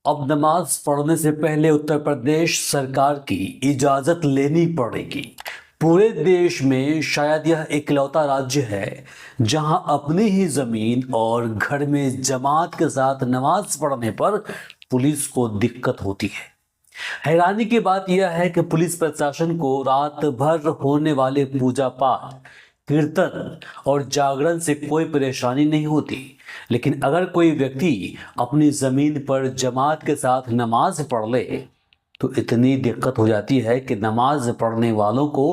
अब नमाज पढ़ने से पहले उत्तर प्रदेश सरकार की इजाजत लेनी पड़ेगी। पूरे देश में शायद यह इकलौता राज्य है जहां अपनी ही जमीन और घर में जमात के साथ नमाज पढ़ने पर पुलिस को दिक्कत होती है। हैरानी की बात यह है कि पुलिस प्रशासन को रात भर होने वाले पूजा पाठ, कीर्तन और जागरण से कोई परेशानी नहीं होती, लेकिन अगर कोई व्यक्ति अपनी जमीन पर जमात के साथ नमाज पढ़ ले तो इतनी दिक्कत हो जाती है कि नमाज पढ़ने वालों को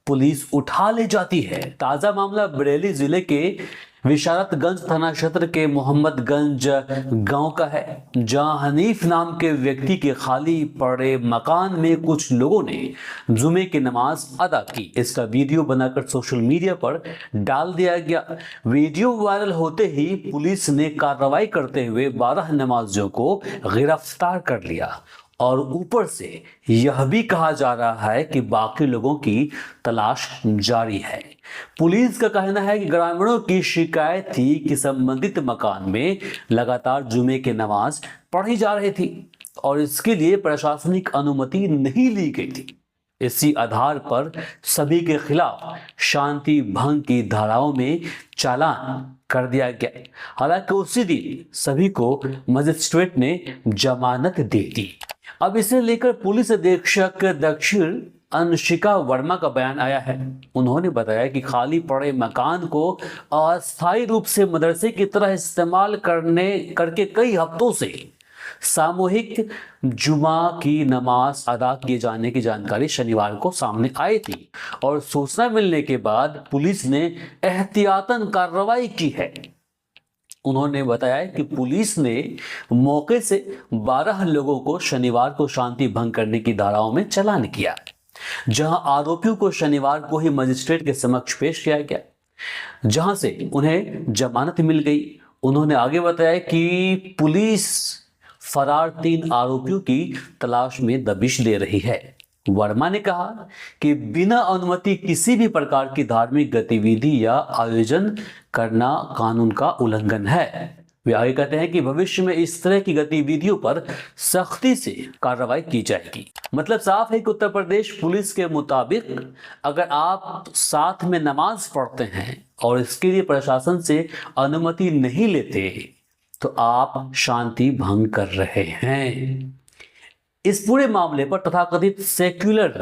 पुलिस उठा ले जाती है। ताज़ा मामला बरेली जिले के विशारतगंज थाना क्षेत्र के मोहम्मदगंज गांव का है, जहां हनीफ नाम के व्यक्ति के खाली पड़े मकान में कुछ लोगों ने जुमे की नमाज अदा की। इसका वीडियो बनाकर सोशल मीडिया पर डाल दिया गया। वीडियो वायरल होते ही पुलिस ने कार्रवाई करते हुए 12 नमाजियों को गिरफ्तार कर लिया और ऊपर से यह भी कहा जा रहा है कि बाकी लोगों की तलाश जारी है। पुलिस का कहना है कि ग्रामीणों की शिकायत थी कि संबंधित मकान में लगातार जुमे की नमाज पढ़ी जा रही थी और इसके लिए प्रशासनिक अनुमति नहीं ली गई थी। इसी आधार पर सभी के खिलाफ शांति भंग की धाराओं में चालान कर दिया गया। हालांकि उसी दिन सभी को मजिस्ट्रेट ने जमानत दे दी। अब इसे लेकर पुलिस अधीक्षक दक्षिण अंशिका वर्मा का बयान आया है। उन्होंने बताया कि खाली पड़े मकान को अस्थायी रूप से मदरसे की तरह इस्तेमाल करके कई हफ्तों से सामूहिक जुमा की नमाज अदा किए जाने की जानकारी शनिवार को सामने आई थी और सूचना मिलने के बाद पुलिस ने एहतियातन कार्रवाई की है। उन्होंने बताया कि पुलिस ने मौके से 12 लोगों को शनिवार को शांति भंग करने की धाराओं में चालान किया, जहां आरोपियों को शनिवार को ही मजिस्ट्रेट के समक्ष पेश किया गया, जहां से उन्हें जमानत मिल गई। उन्होंने आगे बताया कि पुलिस फरार 3 आरोपियों की तलाश में दबिश दे रही है। वर्मा ने कहा कि बिना अनुमति किसी भी प्रकार की धार्मिक गतिविधि या आयोजन करना कानून का उल्लंघन है। वे आगे कहते हैं कि भविष्य में इस तरह की गतिविधियों पर सख्ती से कार्रवाई की जाएगी। मतलब साफ है कि उत्तर प्रदेश पुलिस के मुताबिक अगर आप साथ में नमाज पढ़ते हैं और इसके लिए प्रशासन से अनुमति नहीं लेते तो आप शांति भंग कर रहे हैं। इस पूरे मामले पर तथाकथित सेक्युलर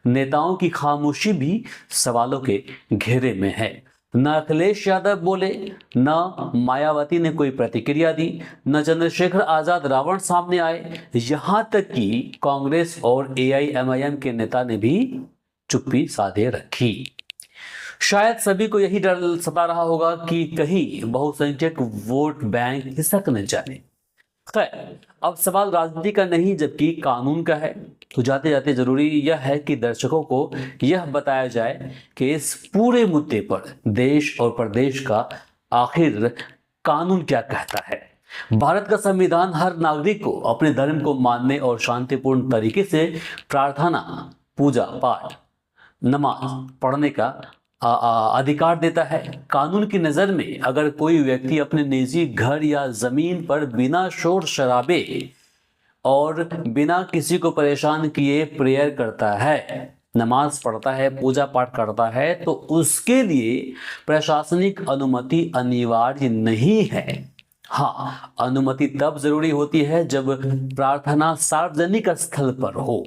नेताओं की खामोशी भी सवालों के घेरे में है। न अखिलेश यादव बोले, न मायावती ने कोई प्रतिक्रिया दी, न चंद्रशेखर आजाद रावण सामने आए, यहां तक कि कांग्रेस और एआईएमआईएम के नेता ने भी चुप्पी साधे रखी। शायद सभी को यही डर सता रहा होगा कि कहीं बहुसंख्यक वोट बैंक खिसक न जाए। खैर, अब सवाल राजनीति का नहीं जबकि कानून का है। तो जाते जाते जरूरी यह है कि दर्शकों को यह बताया जाए कि इस पूरे मुद्दे पर देश और प्रदेश का आखिर कानून क्या कहता है। भारत का संविधान हर नागरिक को अपने धर्म को मानने और शांतिपूर्ण तरीके से प्रार्थना, पूजा पाठ, नमाज पढ़ने का अधिकार देता है। कानून की नज़र में अगर कोई व्यक्ति अपने निजी घर या जमीन पर बिना शोर शराबे और बिना किसी को परेशान किए प्रेयर करता है, नमाज पढ़ता है, पूजा पाठ करता है, तो उसके लिए प्रशासनिक अनुमति अनिवार्य नहीं है। हाँ, अनुमति तब जरूरी होती है जब प्रार्थना सार्वजनिक स्थल पर हो,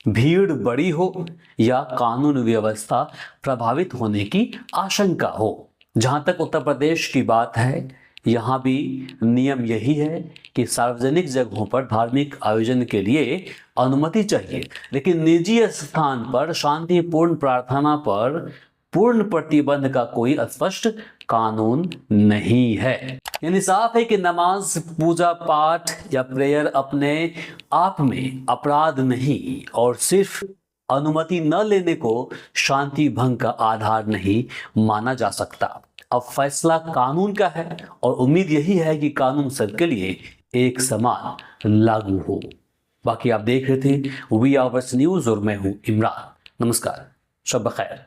भीड़ बड़ी हो या कानून व्यवस्था प्रभावित होने की आशंका हो। जहां तक उत्तर प्रदेश की बात है, यहाँ भी नियम यही है कि सार्वजनिक जगहों पर धार्मिक आयोजन के लिए अनुमति चाहिए, लेकिन निजी स्थान पर शांतिपूर्ण प्रार्थना पर पूर्ण प्रतिबंध का कोई स्पष्ट कानून नहीं है। यानी साफ है कि नमाज, पूजा पाठ या प्रेयर अपने आप में अपराध नहीं और सिर्फ अनुमति न लेने को शांति भंग का आधार नहीं माना जा सकता। अब फैसला कानून का है और उम्मीद यही है कि कानून सबके लिए एक समान लागू हो। बाकी आप देख रहे थे वी आवर्स न्यूज और मैं हूं इमरान। नमस्कार, शब खैर।